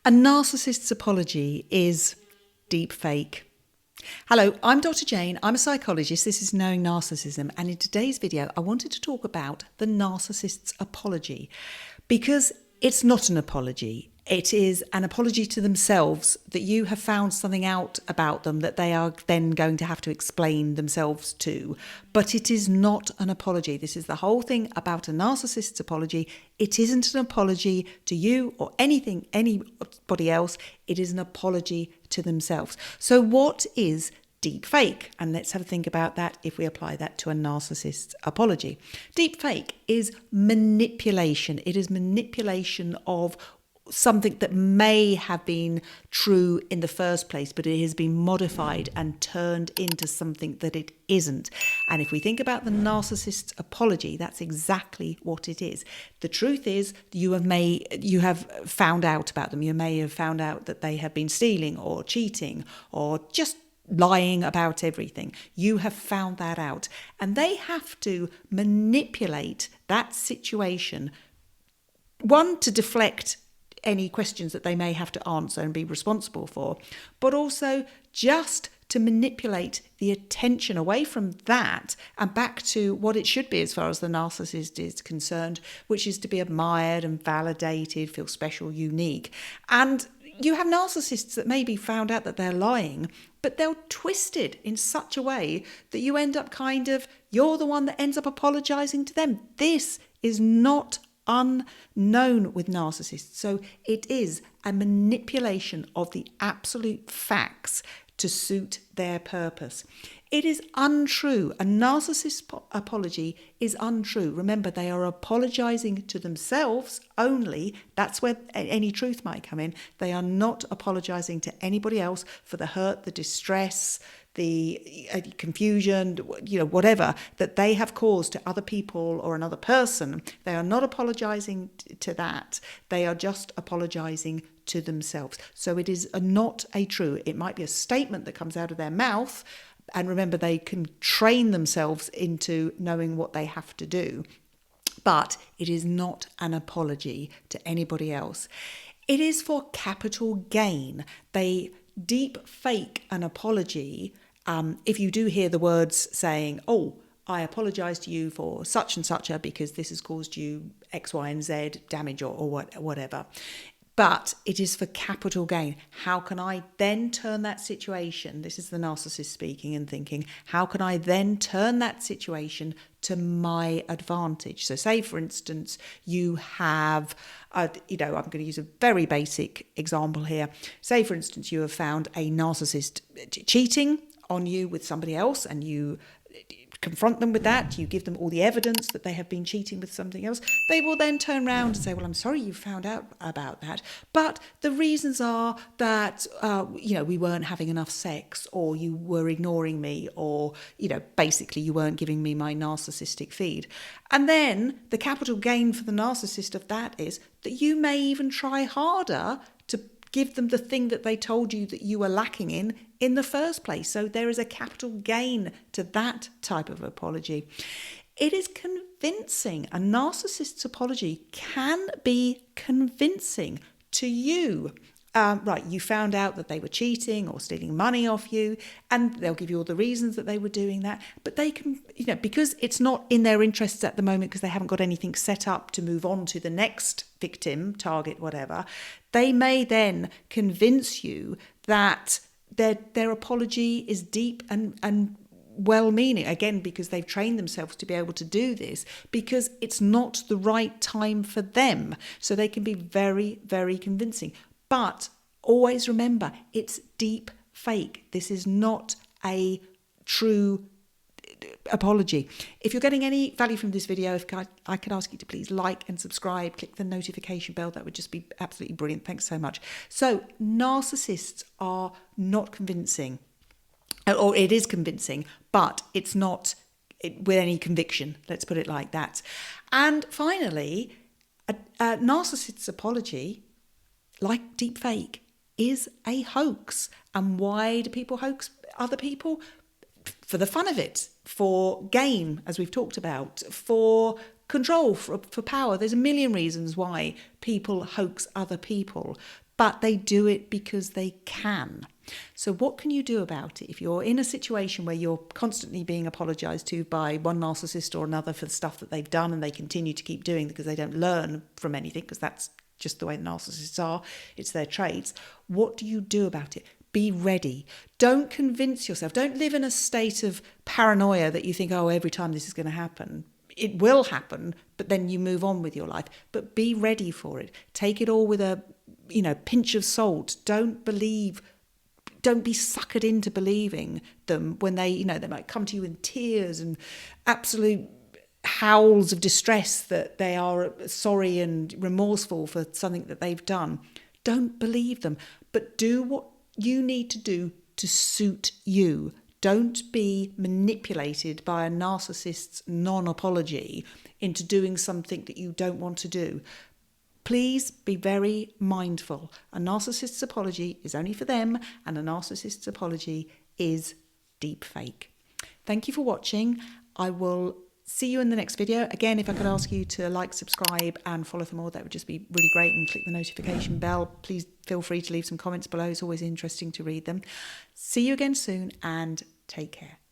A narcissist's apology is deep fake. Hello, I'm Dr. Jane. I'm a psychologist. This is Knowing Narcissism. And in today's video, I wanted to talk about the narcissist's apology because it's not an apology. It is an apology to themselves that you have found something out about them that they are then going to have to explain themselves to. But it is not an apology. This is the whole thing about a narcissist's apology. It isn't an apology to you or anybody else. It is an apology to themselves. So what is deep fake? And let's have a think about that if we apply that to a narcissist's apology. Deep fake is manipulation. It is manipulation of something that may have been true in the first place, but it has been modified and turned into something that it isn't. And if we think about the narcissist's apology, that's exactly what it is. The truth is, you have found out about them. You may have found out that they have been stealing or cheating or just lying about everything. You have found that out. And they have to manipulate that situation, one, to deflect any questions that they may have to answer and be responsible for, but also just to manipulate the attention away from that and back to what it should be as far as the narcissist is concerned, which is to be admired and validated, feel special, unique. And you have narcissists that maybe found out that they're lying, but they'll twist it in such a way that you end up you're the one that ends up apologizing to them. This is not unknown with narcissists. So it is a manipulation of the absolute facts to suit their purpose. It is untrue. A narcissist apology is untrue. Remember, they are apologizing to themselves only. That's where any truth might come in. They are not apologizing to anybody else for the hurt, the distress, the confusion, whatever that they have caused to other people or another person. They are not apologizing to that. They are just apologizing to themselves. So it is not a true. It might be a statement that comes out of their mouth. And remember, they can train themselves into knowing what they have to do. But it is not an apology to anybody else. It is for capital gain. They deep fake an apology. If you do hear the words saying, "Oh, I apologise to you for such and such because this has caused you X, Y, and Z damage or whatever." But it is for capital gain. How can I then turn that situation? This is the narcissist speaking and thinking, how can I then turn that situation to my advantage? So say, for instance, you have, I'm going to use a very basic example here. Say, for instance, you have found a narcissist cheating on you with somebody else and you confront them with that, you give them all the evidence that they have been cheating with something else. They will then turn around and say, "Well, I'm sorry you found out about that, but the reasons are that, we weren't having enough sex, or you were ignoring me, or, basically you weren't giving me my narcissistic feed." And then the capital gain for the narcissist of that is that you may even try harder to give them the thing that they told you that you were lacking in the first place. So there is a capital gain to that type of apology. It is convincing. A narcissist's apology can be convincing to you. Right, you found out that they were cheating or stealing money off you, and they'll give you all the reasons that they were doing that. But they can, because it's not in their interests at the moment because they haven't got anything set up to move on to the next victim, target, whatever, they may then convince you that their apology is deep and well-meaning, again, because they've trained themselves to be able to do this, because it's not the right time for them. So they can be very, very convincing. But always remember, it's deep fake. This is not a true apology. If you're getting any value from this video, if I could ask you to please like and subscribe, click the notification bell. That would just be absolutely brilliant. Thanks so much. So narcissists are not convincing, or it is convincing, but it's not with any conviction. Let's put it like that. And finally, a narcissist's apology, like deep fake, is a hoax. And why do people hoax other people? For the fun of it, for gain, as we've talked about, for control, for power. There's a million reasons why people hoax other people. but they do it because they can. So what can you do about it? If you're in a situation where you're constantly being apologised to by one narcissist or another for the stuff that they've done, and they continue to keep doing because they don't learn from anything, because that's just the way narcissists are, it's their traits. What do you do about it? Be ready. Don't convince yourself. Don't live in a state of paranoia that you think, oh, every time this is going to happen. It will happen, but then you move on with your life. But be ready for it. Take it all with a, pinch of salt. Don't be suckered into believing them when they might come to you in tears and absolute howls of distress that they are sorry and remorseful for something that they've done. Don't believe them, but do what you need to do to suit you. Don't be manipulated by a narcissist's non-apology into doing something that you don't want to do. Please be very mindful. A narcissist's apology is only for them, and a narcissist's apology is deep fake. Thank you for watching. I will see you in the next video. Again, if I could ask you to like, subscribe and follow for more, that would just be really great, and click the notification bell. Please feel free to leave some comments below. It's always interesting to read them. See you again soon, and take care.